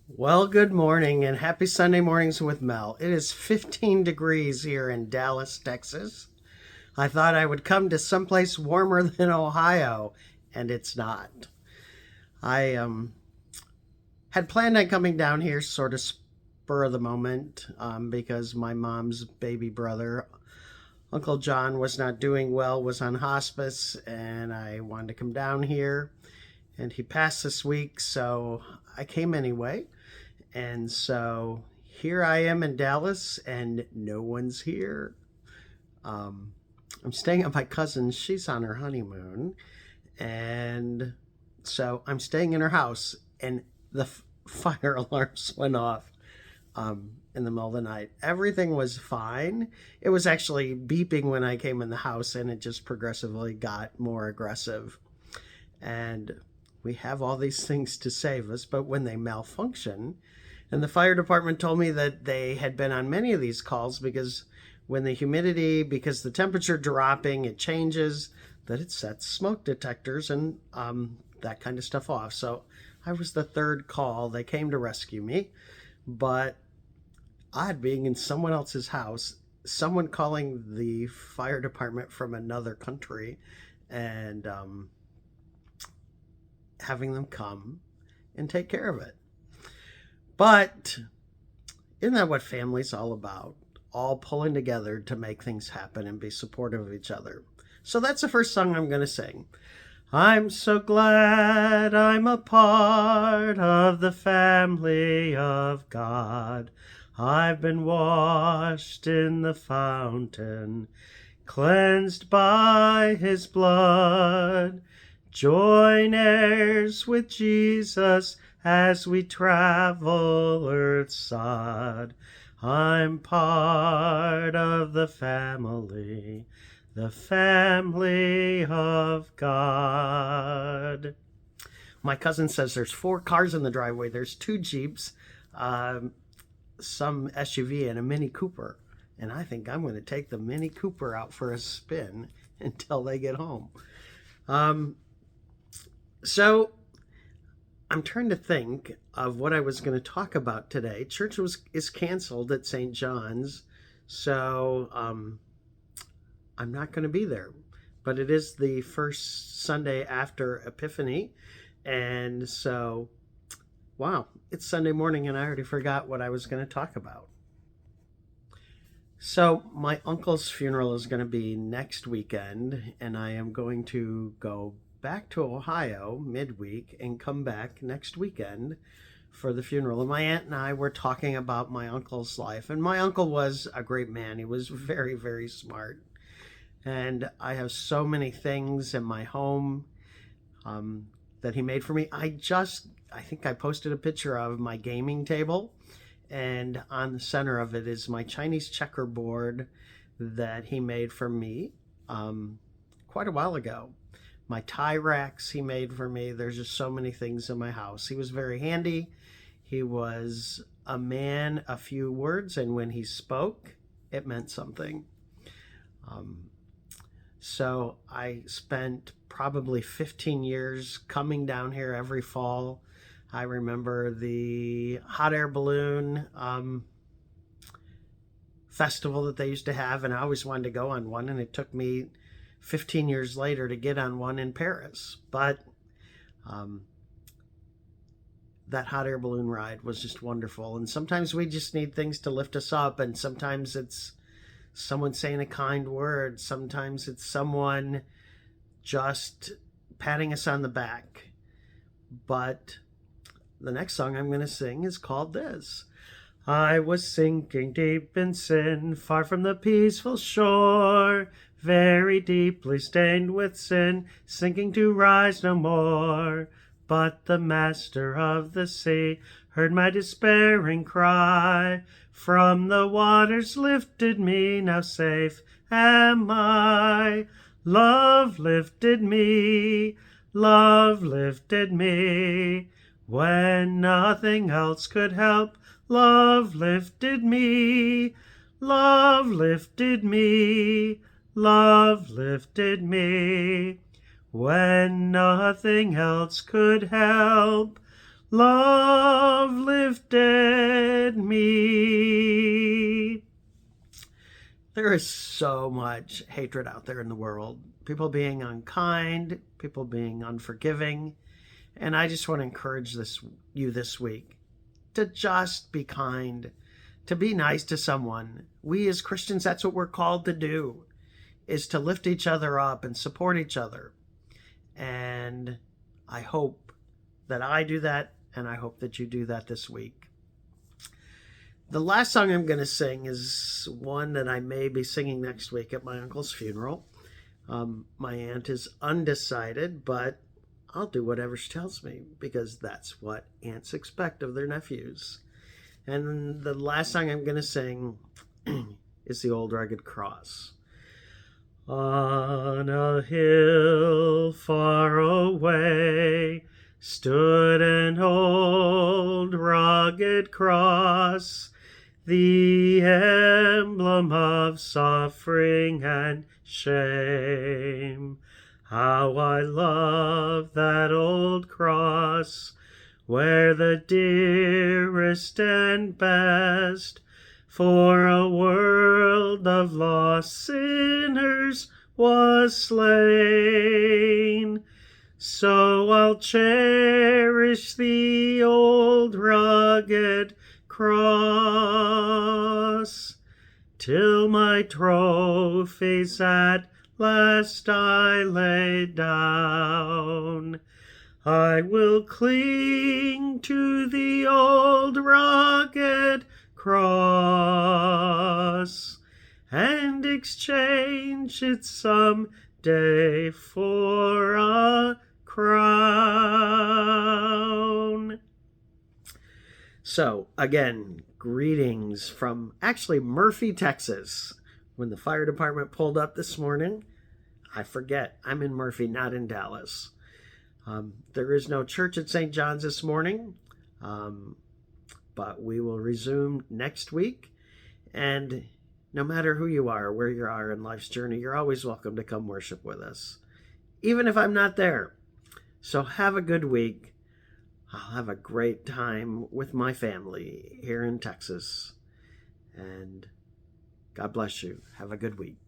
Well, good morning and happy Sunday mornings with Mel. It is 15 degrees here in Dallas, Texas. I thought I would come to someplace warmer than Ohio, and it's not. I had planned on coming down here sort of spur of the moment because my mom's baby brother, Uncle John, was not doing well, was on hospice, and I wanted to come down here. And he passed this week, so I came anyway. And so here I am in Dallas, and no one's here. Um, I'm staying at my cousin's. She's on her honeymoon. And so I'm staying in her house, and the fire alarms went off in the middle of the night. Everything was fine. It was actually beeping when I came in the house, and it just progressively got more aggressive. And we have all these things to save us, but when they malfunction, and the fire department told me that they had been on many of these calls because when the humidity, because the temperature dropping, it changes, that it sets smoke detectors and that kind of stuff off. So I was the third call. They came to rescue me, but odd being in someone else's house, someone calling the fire department from another country and having them come and take care of it. But isn't that what family's all about? All pulling together to make things happen and be supportive of each other. So that's the first song I'm going to sing. I'm so glad I'm a part of the family of God. I've been washed in the fountain, cleansed by his blood. Join heirs with Jesus as we travel earth's sod. I'm part of the family of God. My cousin says there's 4 cars in the driveway. There's 2 Jeeps, some SUV, and a Mini Cooper. And I think I'm going to take the Mini Cooper out for a spin until they get home. So I'm trying to think of what I was going to talk about today. Church is canceled at St. John's, so I'm not going to be there. But it is the first Sunday after Epiphany, and so, wow, it's Sunday morning and I already forgot what I was going to talk about. So my uncle's funeral is going to be next weekend, and I am going to go back to Ohio midweek and come back next weekend for the funeral. And my aunt and I were talking about my uncle's life. And my uncle was a great man. He was very, very smart. And I have so many things in my home that he made for me. I think I posted a picture of my gaming table. And on the center of it is my Chinese checkerboard that he made for me quite a while ago. My tie racks he made for me. There's just so many things in my house. He was very handy. He was a man of few words, and when he spoke, it meant something. So I spent probably 15 years coming down here every fall. I remember the hot air balloon festival that they used to have, and I always wanted to go on one, and it took me 15 years later to get on one in Paris. But that hot air balloon ride was just wonderful. And sometimes we just need things to lift us up. And sometimes it's someone saying a kind word. Sometimes it's someone just patting us on the back. But the next song I'm going to sing is called this. I was sinking deep in sin, far from the peaceful shore, very deeply stained with sin, sinking to rise no more. But the master of the sea heard my despairing cry, from the waters lifted me, now safe am I. Love lifted me, love lifted me, when nothing else could help. Love lifted me, love lifted me, love lifted me, when nothing else could help. Love lifted There is so much hatred out there in the world. People being unkind, people being unforgiving. And I just want to encourage you this week to just be kind, to be nice to someone. We as Christians, that's what we're called to do, is to lift each other up and support each other. And I hope that I do that, and I hope that you do that this week. The last song I'm going to sing is one that I may be singing next week at my uncle's funeral. My aunt is undecided, but I'll do whatever she tells me, because that's what aunts expect of their nephews. And the last song I'm going to sing is The Old Rugged Cross. On a hill far away stood an old rugged cross, the emblem of suffering and shame. How I love that old cross, where the dearest and best for a world of lost sinners was slain. So I'll cherish the old rugged cross till my trophies at last I lay down. I will cling to the old rugged cross and exchange it some day for a crown. So again, greetings from actually Murphy, Texas. When the fire department pulled up this morning, I forget, I'm in Murphy, not in Dallas. There is no church at St. John's this morning, but we will resume next week. And no matter who you are, where you are in life's journey, you're always welcome to come worship with us, even if I'm not there. So have a good week. I'll have a great time with my family here in Texas. And God bless you. Have a good week.